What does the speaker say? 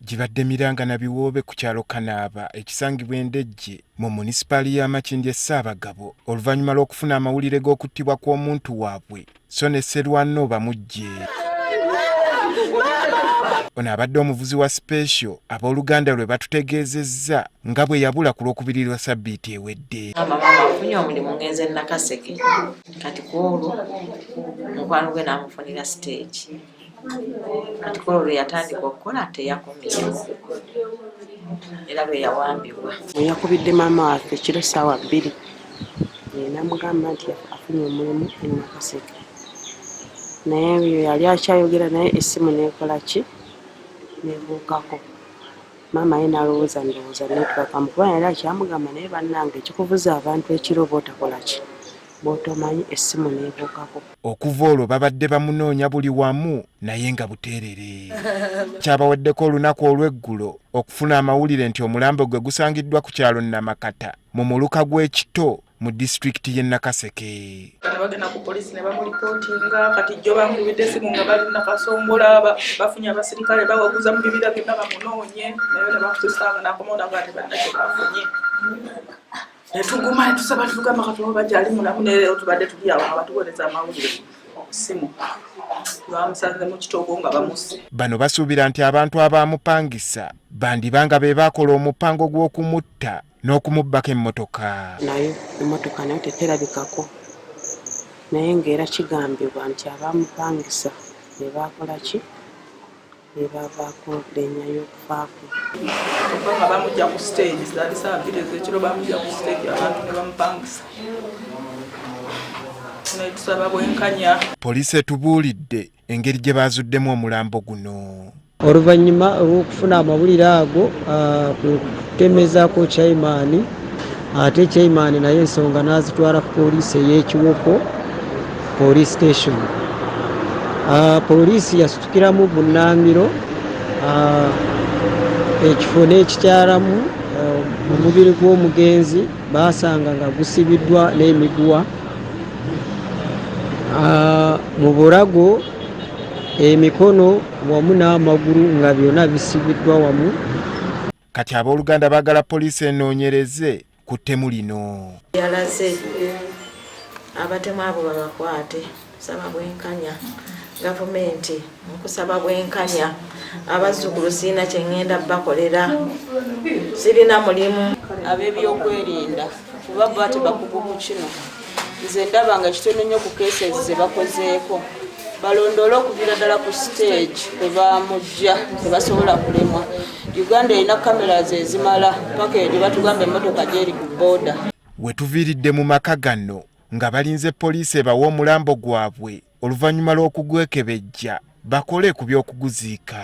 Gibadde Miranga na Biwoobe ku kyalo Kanaaba ekisangibwa Endejje mu munisipaali ya Makindye Ssaabagabo oluvannyuma lw'okufuna amawulire g'okuttibwa kw'omuntu waabwe so ne Sserwanno bamujje. Ono abadde omuvuzi wa Special abooluganda lwe batutegeezezza nga bwe yabula ku lwokubiri lwa Ssabbiiti ewedde. Mama afunye omulimu ngenze Nakaseke kati kwolwo mukwano gwe n'amufunira stage. Kati kwolwo lwe yatandika okukola teyakomewo era lwe yawambibwa. Yakubidde maama waffe ekiro ssaawa 2 namugamba nti afunye omulimu e Nakaseke. Naye byo yali akyayogera naye essimu neekola ki nebuukako. Maama ye n'alowooza ndowooza netwakamu kuba yali akyamugamba naye bannange ekikuvuza abantu ekiro bootakola ki bootomanyi essimu neebuukako. Okuva olwo babadde bamunoonya buli wamu naye nga buteerere. Kyabaweddeko olunaku olw'eggulo okufuna amawulire nti omulambo gwe gusangiddwa ku kyalo Namakata mu muluka gw'Ekito mu disitulikiti y'e Nakaseke. Bagenda ku poliisi ne bamulipootinga kati jjo bamukubidde essimu nga bali Nakasongola bafunye abasirikale bawaguza mu bibira byonna bamunoonye naye ne bakutusanga n'akomawo nga tebannakyo bafunye. Netuguma ne tusaba tugamba Katonda bajja ali mulamu ne tubadde tuli awo nga batuweereza amawulire ku ssimu. Bamusanze mu kitoogo nga bamusse. Bano basuubira nti abantu abaamupangisa bandibanga be baakola omupango gw'okumutta n'okumubbako emmotoka. Naye emmotoka nayo teterabikako naye ng'era kigambibwa nti abaamupangisa ne baakola ki ne bavaako lennya y'okufaako. Nga bamujja ku stage zaali ssaawa 2 ez'ekiro bamujja ku stage abantu ne bamupangisa. Tusaba bwenkanya. Poliisi etubuulidde engeri gye baazuddemu omulambo guno. Oluvannyuma olw'okufuna amawulire ago kutemezaako Chaimaani ate Chaimaani naye ensonga n'azitwala ku poliisi ey'Ekiwoko police station. Poliisi yasitukiramu bunnambiro ekifo n'ekikyalamu mu mubiri gw'omugenzi baasanga nga gusibiddwa n'emiguwa mu bulago emikono wamu n'amagulu nga byonna bisibiddwa wamu. Kati abooluganda baagala poliisi enoonyereze ku ttemu lino. Yalaze abatemu abo babakwate. Kusaba bwenkanya gavumenti nkusaba bwenkanya abazzukulu sirina kye ŋŋenda bakolera sirina mulimu. Ab'ebyokwerinda kuba bba tebakugumu kino nze ndaba nga kitono nnyo ku keesezi ze bakozeeko balondoole okuviira ddala ku stage kwe bamujja tebasobola kulemwa. Uganda erina cameras ezimala paka eyo batugamba emmotoka gyeri ku booda. We tuviiridde mu maka gano nga balinze poliisi ebawa omulambo gwabwe oluvannyuma lw'okugwekebejja bakole ku by'okuguziika.